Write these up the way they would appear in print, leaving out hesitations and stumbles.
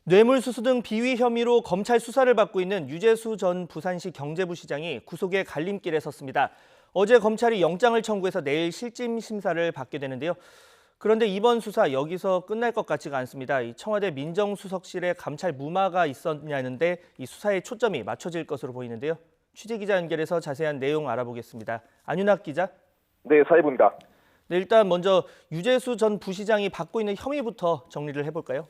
뇌물수수 등 비위 혐의로 검찰 수사를 받고 있는 유재수 전 부산시 경제부시장이 구속의 갈림길에 섰습니다. 어제 검찰이 영장을 청구해서 내일 실질 심사를 받게 되는데요. 그런데 이번 수사 여기서 끝날 것 같지가 않습니다. 이 청와대 민정수석실에 감찰 무마가 있었냐는데 이 수사에 초점이 맞춰질 것으로 보이는데요. 취재기자 연결해서 자세한 내용 알아보겠습니다. 안윤학 기자. 네, 사회부입니다. 네, 일단 먼저 유재수 전 부시장이 받고 있는 혐의부터 정리를 해볼까요?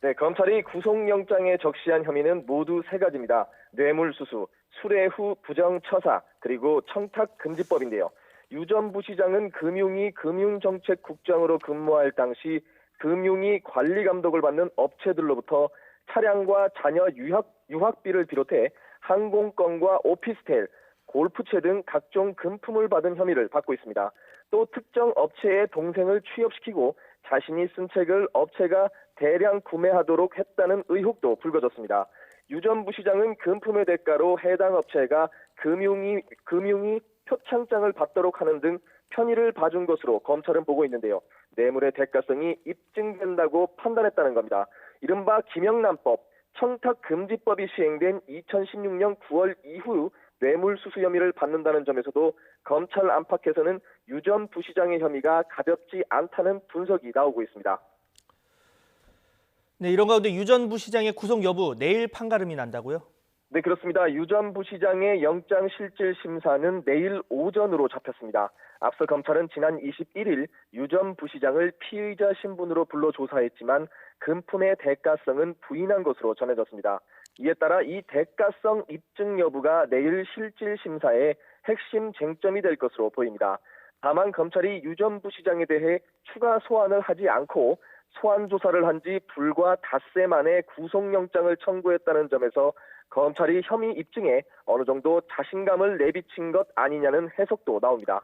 네, 검찰이 구속영장에 적시한 혐의는 모두 세 가지입니다. 뇌물수수, 수뢰 후 부정처사, 그리고 청탁금지법인데요. 유 전 부시장은 금융위 금융정책국장으로 근무할 당시 금융위 관리감독을 받는 업체들로부터 차량과 자녀 유학비를 비롯해 항공권과 오피스텔, 골프채 등 각종 금품을 받은 혐의를 받고 있습니다. 또 특정 업체의 동생을 취업시키고 자신이 쓴 책을 업체가 대량 구매하도록 했다는 의혹도 불거졌습니다. 유 전 부시장은 금품의 대가로 해당 업체가 금융위 표창장을 받도록 하는 등 편의를 봐준 것으로 검찰은 보고 있는데요. 뇌물의 대가성이 입증된다고 판단했다는 겁니다. 이른바 김영란법, 청탁금지법이 시행된 2016년 9월 이후 뇌물수수 혐의를 받는다는 점에서도 검찰 안팎에서는 유 전 부시장의 혐의가 가볍지 않다는 분석이 나오고 있습니다. 네, 이런 가운데 유 전 부시장의 구속 여부 내일 판가름이 난다고요? 네, 그렇습니다. 유 전 부시장의 영장 실질 심사는 내일 오전으로 잡혔습니다. 앞서 검찰은 지난 21일 유 전 부시장을 피의자 신분으로 불러 조사했지만 금품의 대가성은 부인한 것으로 전해졌습니다. 이에 따라 이 대가성 입증 여부가 내일 실질 심사의 핵심 쟁점이 될 것으로 보입니다. 다만 검찰이 유 전 부시장에 대해 추가 소환을 하지 않고 소환 조사를 한 지 불과 닷새 만에 구속영장을 청구했다는 점에서 검찰이 혐의 입증에 어느 정도 자신감을 내비친 것 아니냐는 해석도 나옵니다.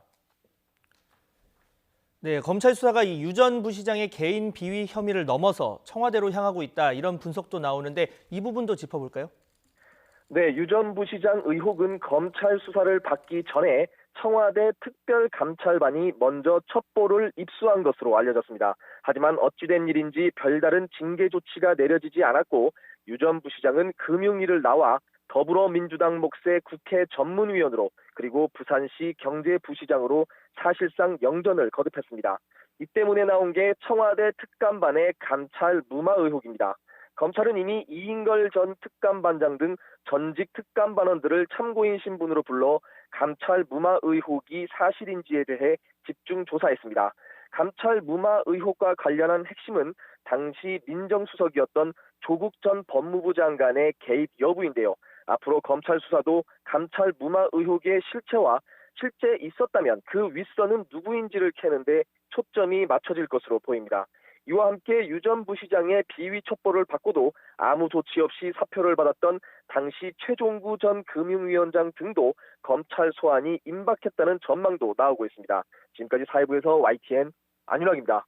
네, 검찰 수사가 이 유 전 부시장의 개인 비위 혐의를 넘어서 청와대로 향하고 있다 이런 분석도 나오는데 이 부분도 짚어볼까요? 네, 유 전 부시장 의혹은 검찰 수사를 받기 전에 청와대 특별감찰반이 먼저 첩보를 입수한 것으로 알려졌습니다. 하지만 어찌된 일인지 별다른 징계 조치가 내려지지 않았고 유 전 부시장은 금융위를 나와 더불어민주당 몫의 국회 전문위원으로 그리고 부산시 경제부시장으로 사실상 영전을 거듭했습니다. 이 때문에 나온 게 청와대 특감반의 감찰 무마 의혹입니다. 검찰은 이미 이인걸 전 특감반장 등 전직 특감반원들을 참고인 신분으로 불러 감찰 무마 의혹이 사실인지에 대해 집중 조사했습니다. 감찰 무마 의혹과 관련한 핵심은 당시 민정수석이었던 조국 전 법무부 장관의 개입 여부인데요. 앞으로 검찰 수사도 감찰 무마 의혹의 실체와 실제 있었다면 그 윗선은 누구인지를 캐는데 초점이 맞춰질 것으로 보입니다. 이와 함께 유 전 부시장의 비위 첩보를 받고도 아무 조치 없이 사표를 받았던 당시 최종구 전 금융위원장 등도 검찰 소환이 임박했다는 전망도 나오고 있습니다. 지금까지 사회부에서 YTN 안윤학입니다.